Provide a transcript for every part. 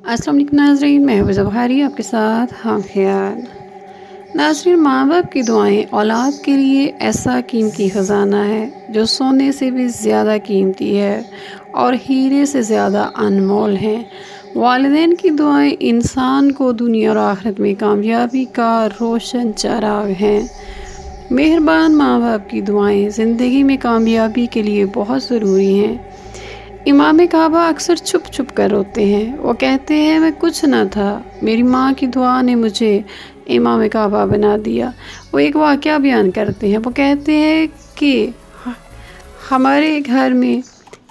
अस्सलाम वालेकुम नाज़रीन, मैं हूँ ज़बहारी आपके साथ हम ख्याल। नाज़रीन, माँ बाप की दुआएं औलाद के लिए ऐसा कीमती ख़जाना है जो सोने से भी ज़्यादा कीमती है और हीरे से ज़्यादा अनमोल है। वालिदैन की दुआएं इंसान को दुनिया और आखिरत में कामयाबी का रोशन चराग हैं। मेहरबान माँ बाप की दुआएं ज़िंदगी में कामयाबी के लिए बहुत ज़रूरी हैं। इमाम काबा अक्सर छुप छुप कर रोते हैं। वो कहते हैं, मैं कुछ ना था, मेरी माँ की दुआ ने मुझे इमाम काबा बना दिया। वो एक वाक़या बयान करते हैं। वो कहते हैं कि हमारे घर में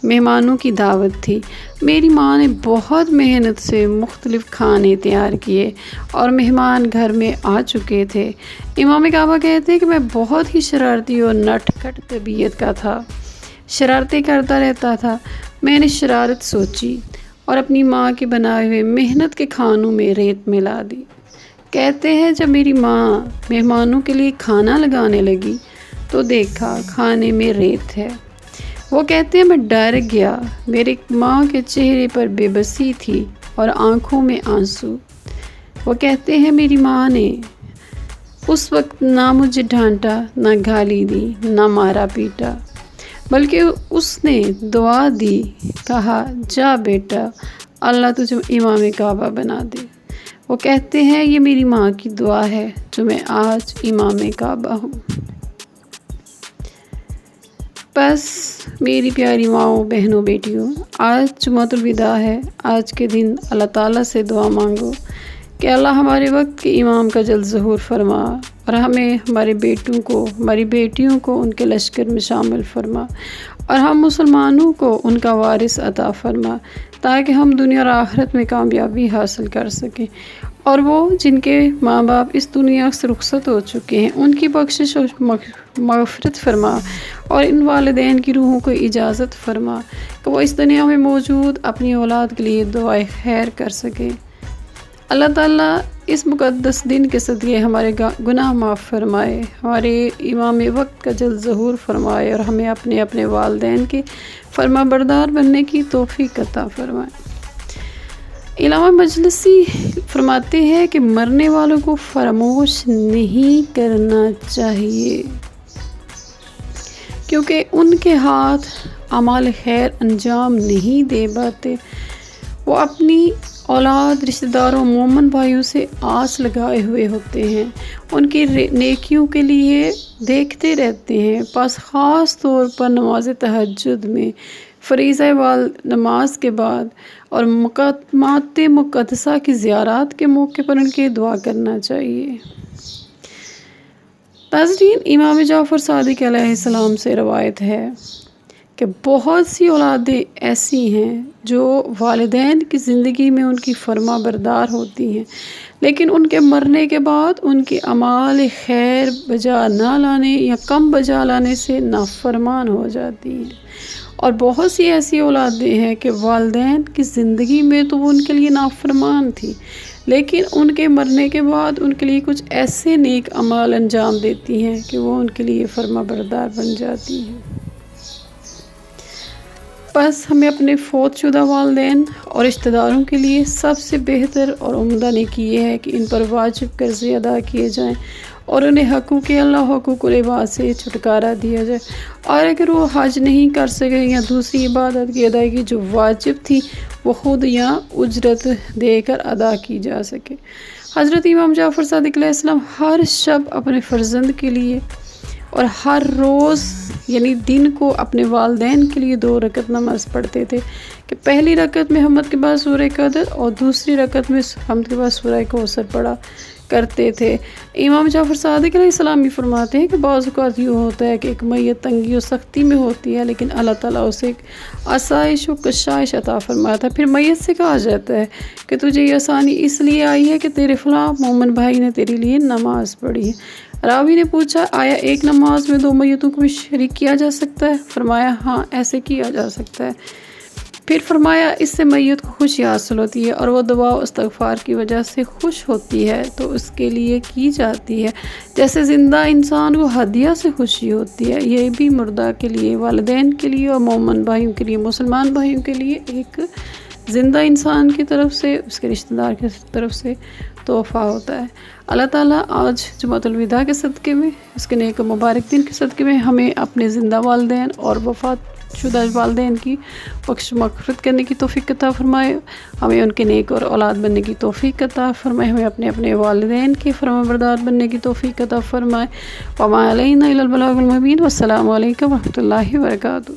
मेहमानों की दावत थी। मेरी माँ ने बहुत मेहनत से मुख्तलिफ़ खाने तैयार किए और मेहमान घर में आ चुके थे। इमाम काबा कहते हैं कि मैं बहुत ही शरारती और नटखट तबीयत का था, शरारतें करता रहता था। मैंने शरारत सोची और अपनी माँ के बनाए हुए मेहनत के खानों में रेत मिला दी। कहते हैं, जब मेरी माँ मेहमानों के लिए खाना लगाने लगी तो देखा खाने में रेत है। वो कहते हैं, मैं डर गया। मेरी माँ के चेहरे पर बेबसी थी और आंखों में आंसू। वो कहते हैं, मेरी माँ ने उस वक्त ना मुझे डांटा, ना गाली दी, ना मारा पीटा, बल्कि उसने दुआ दी, कहा, जा बेटा, अल्लाह तुझे इमाम काबा बना दे। वो कहते हैं, ये मेरी माँ की दुआ है जो मैं आज इमाम काबा हूँ। बस मेरी प्यारी माओ, बहनों, बेटियों, आज जुमातुल विदा है। आज के दिन अल्लाह ताला से दुआ मांगो कि अल्लाह हमारे वक्त के इमाम का जल्द ज़हूर फरमा और हमें, हमारे बेटों को, हमारी बेटियों को उनके लश्कर में शामिल फरमा और हम मुसलमानों को उनका वारिस अता फरमा, ताकि हम दुनिया और आखिरत में कामयाबी हासिल कर सकें। और वो जिनके माँ बाप इस दुनिया से रुखसत हो चुके हैं, उनकी बख्शिश और मग़फ़िरत फरमा और इन वालिदैन की रूहों को इजाज़त फरमा कि वो इस दुनिया में मौजूद अपनी औलाद के लिए दुआए खैर कर सकें। अल्लाह ताला इस मुक़द्दस दिन के सदिक़े हमारे गुनाह माफ़ फरमाए, हमारे इमाम वक्त का जल्द ज़हूर फरमाए और हमें अपने अपने वालिदैन के फरमाबरदार बनने की तौफ़ीक़ अता फरमाए। इलामा मजलिसी फरमाते हैं कि मरने वालों को फरामोश नहीं करना चाहिए, क्योंकि उनके हाथ अमाल खैर अंजाम नहीं दे पाते। वो अपनी औलाद, रिश्तेदारों, मोमन भाइयों से आस लगाए हुए होते हैं, उनकी नेकियों के लिए देखते रहते हैं। बस ख़ास तौर पर नमाज तहज्जुद में, फ़रीज़ा वाल नमाज के बाद और मक़ामात मुक़द्दसा की ज़ियारत के मौके पर उनकी दुआ करना चाहिए। नाज़रीन, इमाम जाफ़र सादिक़ अलैहिस्सलाम से रवायत है कि बहुत सी औलादें ऐसी हैं जो वालिदैन की ज़िंदगी में उनकी फर्मा बरदार होती हैं, लेकिन उनके मरने के बाद उनके अमाल खैर बजा ना लाने या कम बजा लाने से नाफरमान हो जाती हैं। और बहुत सी ऐसी औलादें हैं कि वालिदैन की ज़िंदगी में तो वो उनके लिए नाफरमान थी, लेकिन उनके मरने के बाद उनके लिए कुछ ऐसे नेक अमाल अंजाम देती हैं कि वो उनके लिए फर्मा बरदार बन जाती हैं। बस हमें अपने फ़ौत शुदा वालिदैन और रिश्तेदारों के लिए सबसे बेहतर और उम्दा नेकी ये है कि इन पर वाजिब कर्ज़े अदा किए जाएं और उन्हें हक़ूक़ अल्लाह, हक़ूक़ुल इबाद से छुटकारा दिया जाए। और अगर वो हज नहीं कर सके या दूसरी इबादत की अदायगी जो वाजिब थी वो ख़ुद या उजरत देकर अदा की जा सके। हज़रत इमाम जाफ़र सादिक़ अलैहिस्सलाम हर शब अपने फ़र्जंद के लिए और हर रोज़ यानी दिन को अपने वालिदैन के लिए 2 रकत नमाज़ पढ़ते थे कि पहली रकत में हमद के बाद सूरह कदर और दूसरी रकत में हमद के बाद सूरह कौसर पढ़ा करते थे। इमाम जाफ़र सादिक़ अलैहिस्सलाम भी फरमाते हैं कि बाज़ औक़ात यूँ होता है कि एक मैयत तंगी और सख्ती में होती है, लेकिन अल्लाह ताला उसे आसाइश व कशाइश अता फरमाता है। फिर मैयत से कहा जाता है कि तुझे ये आसानी इसलिए आई है कि तेरे फ़लाँ मोमन भाई ने तेरे लिए नमाज़ पढ़ी है। रावी ने पूछा, आया एक नमाज में 2 मैयतों को भी शरीक किया जा सकता है? फरमाया, हाँ, ऐसे किया जा सकता है। फिर फरमाया, इससे मैयत को खुशी हासिल होती है और वह दुआ और इस्तग़फ़ार की वजह से खुश होती है तो उसके लिए की जाती है, जैसे ज़िंदा इंसान को हदिया से खुशी होती है। ये भी मुर्दा के लिए, वालिदैन के लिए और मोमन भाइयों के लिए, मुसलमान भाइयों के लिए एक زندہ انسان کی طرف سے، اس کے رشتہ دار کی طرف سے تحفہ ہوتا ہے۔ اللہ تعالیٰ آج جمعۃ الوداع کے صدقے میں، اس کے نیک و مبارک دن کے صدقے میں ہمیں اپنے زندہ والدین اور وفات شدہ والدین کی بخش مغفرت کرنے کی توفیق عطا فرمائے، ہمیں ان کے نیک اور اولاد بننے کی توفیق عطا فرمائے، ہمیں اپنے والدین کے فرمانبردار بننے کی توفیق عطا فرمائے۔ وما علینا الا البلاغ المبین۔ والسلام علیکم ورحمۃ اللہ وبرکاتہ۔